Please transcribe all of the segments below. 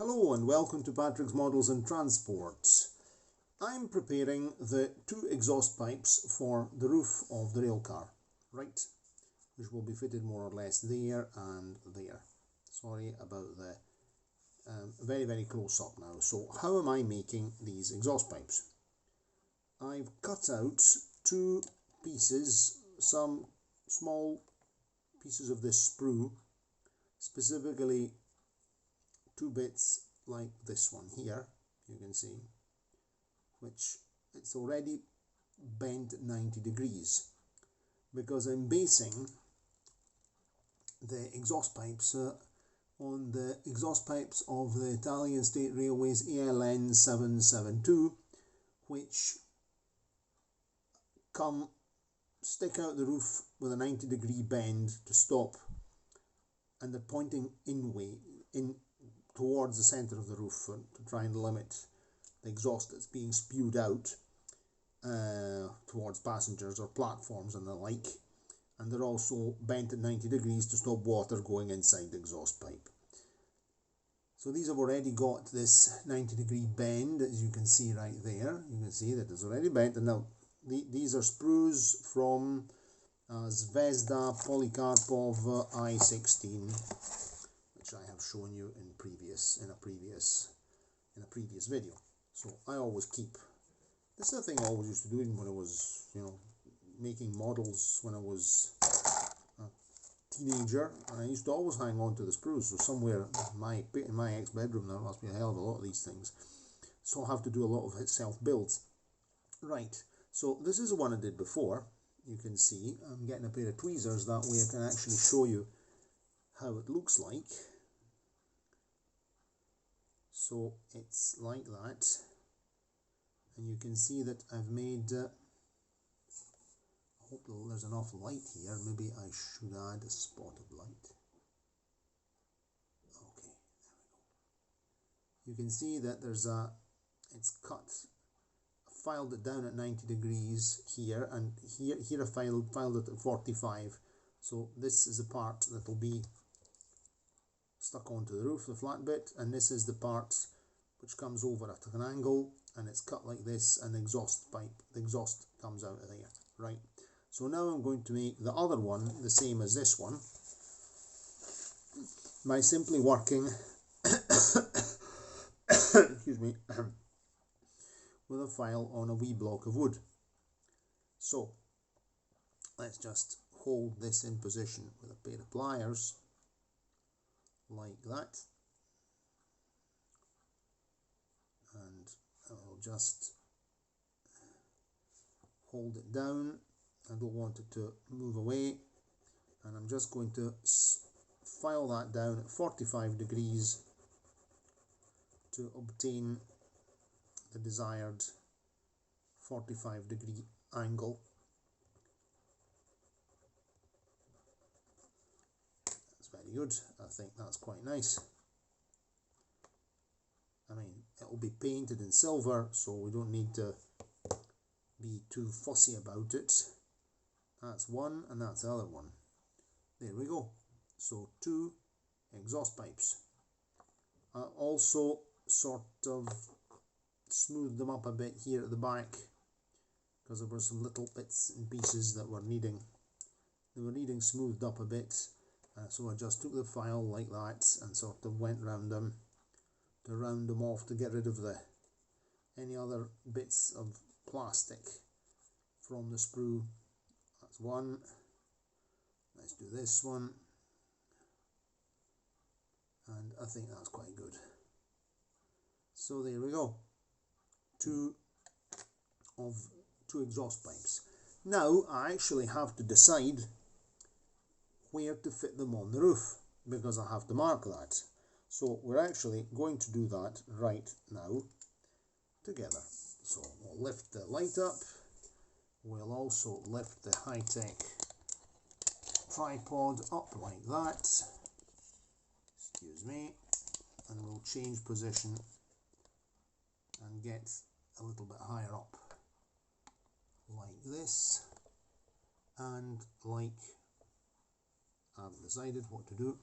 Hello and welcome to Patrick's Models and Transport. I'm preparing the two exhaust pipes for the roof of the railcar, right, which will be fitted more or less there and there. Sorry about the very close up now. So how am I making these exhaust pipes? I've cut out two pieces, some small pieces of this sprue, specifically two bits like this one here, you can see, which it's already bent 90 degrees because I'm basing the exhaust pipes on the exhaust pipes of the Italian State Railways ALN 772, which stick out the roof with a 90-degree bend to stop, and they're pointing in towards the centre of the roof to try and limit the exhaust that's being spewed out towards passengers or platforms and the like. And they're also bent at 90 degrees to stop water going inside the exhaust pipe. So these have already got this 90-degree bend, as you can see right there. You can see that it's already bent, and now these are sprues from Zvezda Polikarpov I-16, which I have shown you in a previous video. So I always keep this is the thing I always used to do, even when I was making models when I was a teenager, and I used to always hang on to the sprues. So somewhere in my ex-bedroom there must be a hell of a lot of these things, so I have to do a lot of self-builds. Right, so this is the one I did before. You can see I'm getting a pair of tweezers, that way I can actually show you how it looks like. So it's like that, and you can see that I've made I hope there's enough light here. Maybe I should add a spot of light. Okay, there we go. You can see that it's cut, filed it down at 90 degrees here, and here I filed it at 45. So this is the part that will be stuck onto the roof, the flat bit, and this is the part which comes over at an angle, and it's cut like this, and the exhaust comes out of there. Right, so now I'm going to make the other one the same as this one by simply working excuse me, with a file on a wee block of wood. So let's just hold this in position with a pair of pliers like that, and I'll just hold it down. I don't want it to move away, and I'm just going to file that down at 45 degrees to obtain the desired 45-degree angle. Very good. I think that's quite nice. I mean, it will be painted in silver, so we don't need to be too fussy about it. That's one, and that's the other one. There we go. So two exhaust pipes. I also sort of smoothed them up a bit here at the back because there were some little bits and pieces that were needing smoothed up a bit. So I just took the file like that and sort of went round them to round them off to get rid of any other bits of plastic from the sprue. That's one. Let's do this one, and I think that's quite good. So there we go, two exhaust pipes. Now I actually have to decide where to fit them on the roof, because I have to mark that. So we're actually going to do that right now together. So we'll lift the light up. We'll also lift the high-tech tripod up like that. Excuse me. And we'll change position and get a little bit higher up like this, and like I've decided what to do.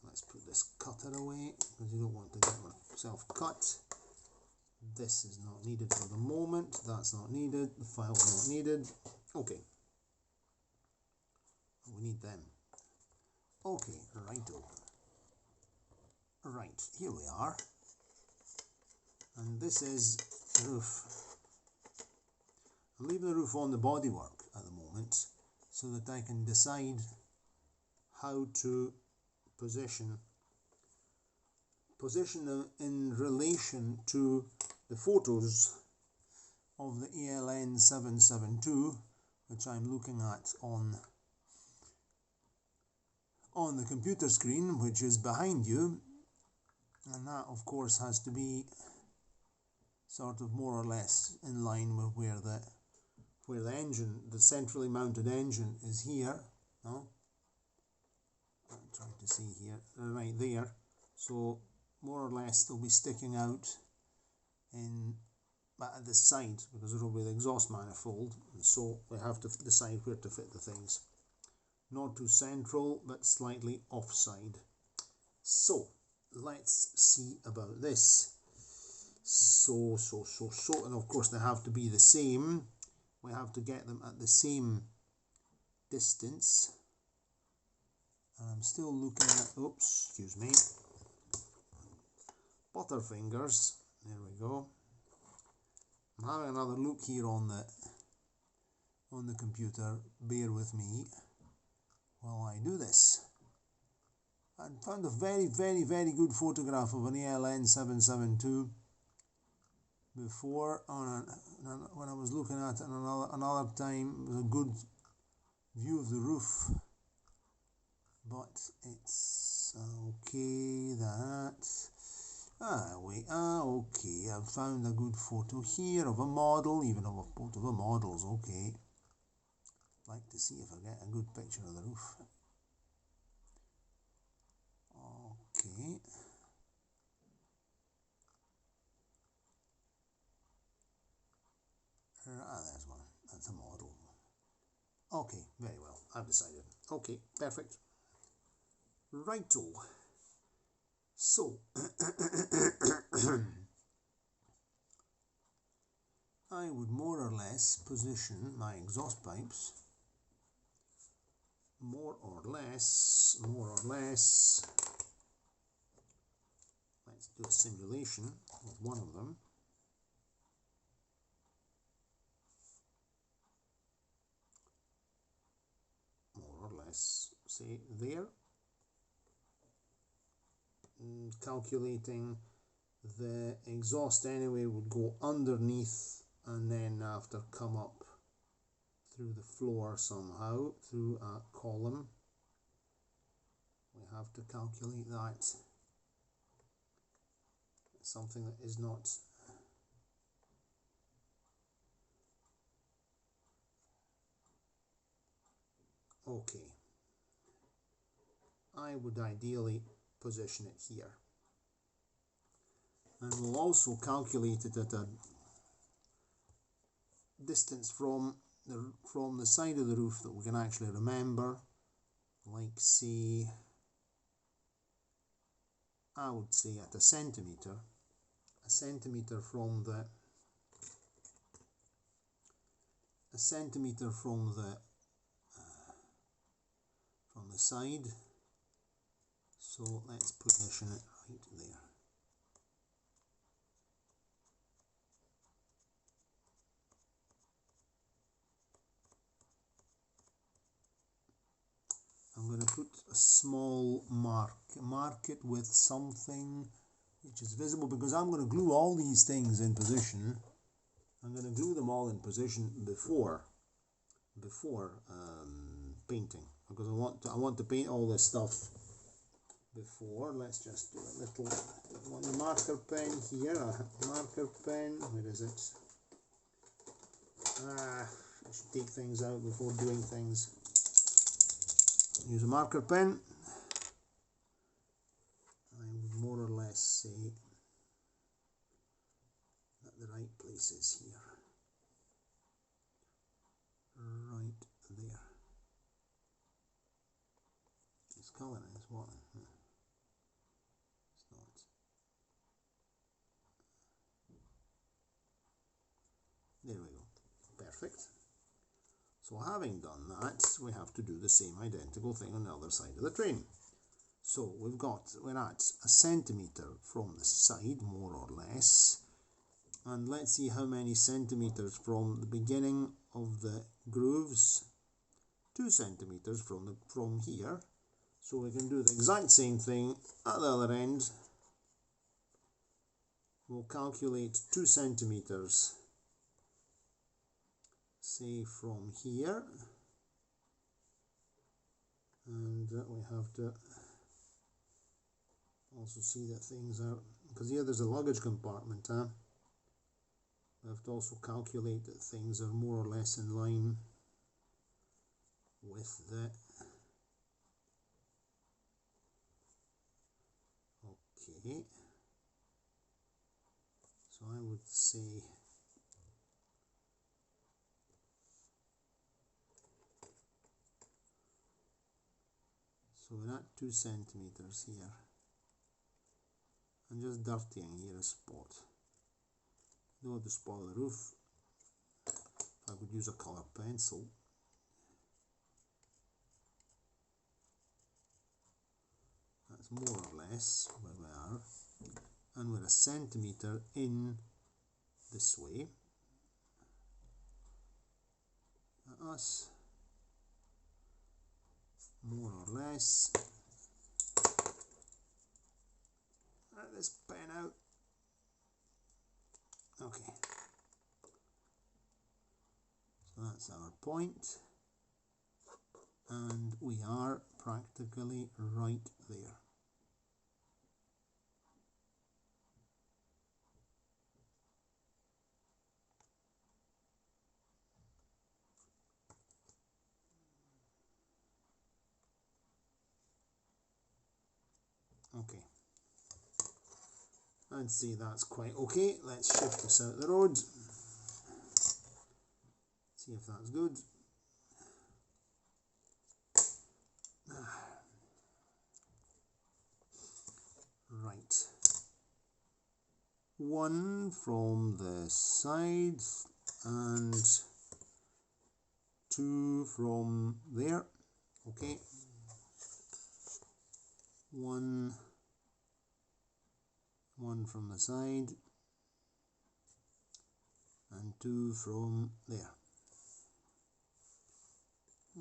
Let's put this cutter away because you don't want to get yourself cut. This is not needed for the moment. That's not needed. The file's not needed. Okay. We need them. Okay, righto. Right, here we are. And this is the roof. I'm leaving the roof on the bodywork at the moment so that I can decide how to position them in relation to the photos of the ALN 772, which I'm looking at on the computer screen, which is behind you, and that of course has to be sort of more or less in line with where the engine, the centrally mounted engine, is here. No? I'm trying to see here, right there. So more or less they'll be sticking out at the side because there will be the exhaust manifold, and so we have to decide where to fit the things. Not too central, but slightly offside. So let's see about this. So, and of course they have to be the same. We have to get them at the same distance. I'm still looking at, oops, excuse me, butterfingers. There we go. I'm having another look here on the computer. Bear with me while I do this. I found a very good photograph of an ALN 772 before when I was looking at it another time. It was a good view of the roof, but it's okay that okay, I've found a good photo here of a model. Even of a photo of a model's okay. I'd like to see if I get a good picture of the roof. Okay. There's one. That's a model. Okay, very well. I've decided. Okay, perfect. Righto. So, I would more or less position my exhaust pipes more or less. Let's do a simulation of one of them. More or less, say there. Calculating the exhaust anyway would go underneath and then after come up through the floor somehow through a column. We have to calculate that. Something that is not okay. I would ideally position it here, and we'll also calculate it at a distance from the side of the roof that we can actually remember, like say, I would say at a centimeter from the side. So let's position it right there. I'm going to put a small mark it with something which is visible, because I'm going to glue all these things in position. I'm going to glue them all in position before painting, because I want to paint all this stuff before. Let's just do a little. I want the marker pen here. A marker pen. Where is it? I should take things out before doing things. Use a marker pen. I would more or less say that the right place is here. Right there. This colour is what? Perfect. So having done that, we have to do the same identical thing on the other side of the train. So we're at a centimetre from the side, more or less, and let's see how many centimetres from the beginning of the grooves. 2 centimetres from here. So we can do the exact same thing at the other end. We'll calculate 2 centimetres, say from here, and we have to also see that things are, because here there's a luggage compartment, we have to also calculate that things are more or less in line with the, okay, so I would say so we're at 2 centimetres here. I'm just dirtying here a spot. Don't want to spoil the roof. I could use a colour pencil. That's more or less where we are. And we're a centimetre in this way. Us. More or less. Let this pen out. Okay. So that's our point. And we are practically right there. Okay. I'd say that's quite okay. Let's shift this out the road. See if that's good. Right. 1 from the side and 2 from there. Okay. 1 from the side and 2 from there. I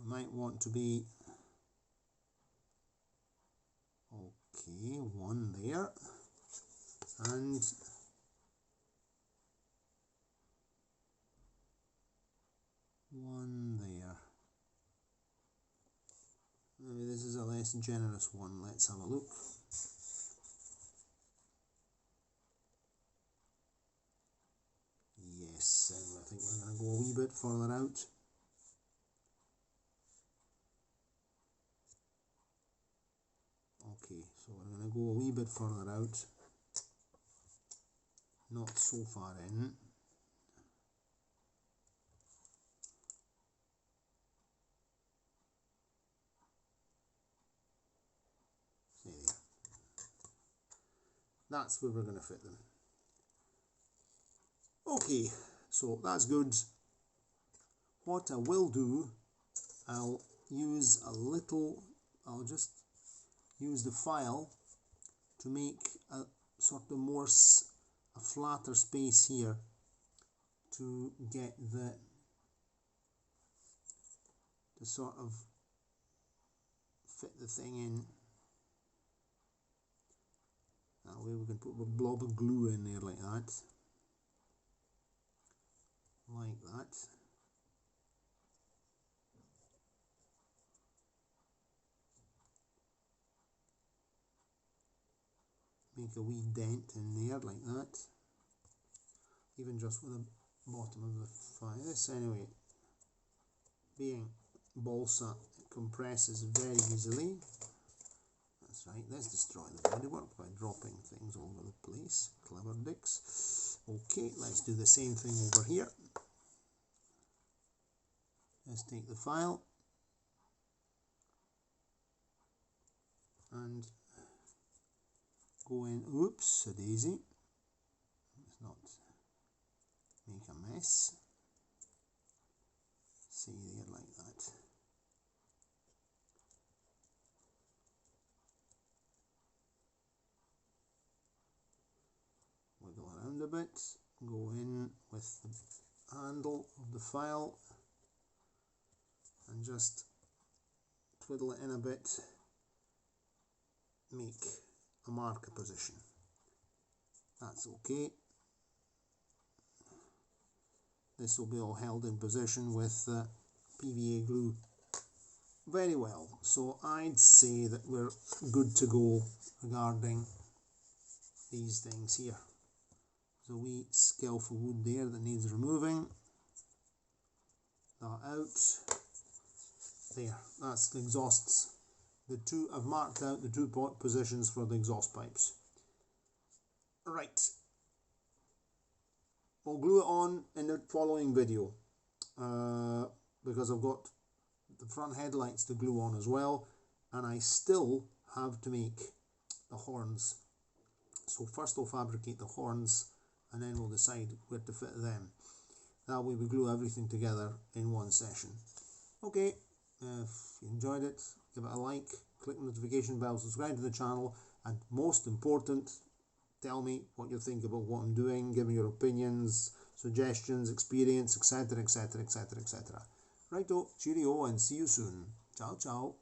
might want to be, okay, 1 there and 1 there. Maybe this is a less generous one. Let's have a look. Yes, and I think we're going to go a wee bit further out. Okay, so we're going to go a wee bit further out. Not so far in. There. That's where we're going to fit them. Okay, so that's good. What I will do, I'll use a little, I'll just use the file to make a sort of more, a flatter space here to get to sort of fit the thing in. That way we can put a blob of glue in there like that. Like that. Make a wee dent in there like that. Even just with the bottom of the file. This anyway, being balsa, it compresses very easily. That's right, let's destroy the bodywork by dropping things all over the place. Clever dicks. Okay, let's do the same thing over here. Let's take the file and go in, oops, a daisy. Let's not mess. See there, like that. Wiggle around a bit, go in with the handle of the file and just twiddle it in a bit, make a marker position. That's okay. This will be all held in position with PVA glue very well. So I'd say that we're good to go regarding these things here. There's a wee skillful wood there that needs removing. That out. There, that's the exhausts. I've marked out the 2 positions for the exhaust pipes. Right. We'll glue it on in the following video because I've got the front headlights to glue on as well, and I still have to make the horns. So first I'll fabricate the horns and then we'll decide where to fit them. That way we glue everything together in one session. Okay, if you enjoyed it, give it a like, click the notification bell, subscribe to the channel, and most important, tell me what you think about what I'm doing, give me your opinions, suggestions, experience, etc, etc, etc, etc. Righto, cheerio, and see you soon. Ciao, ciao.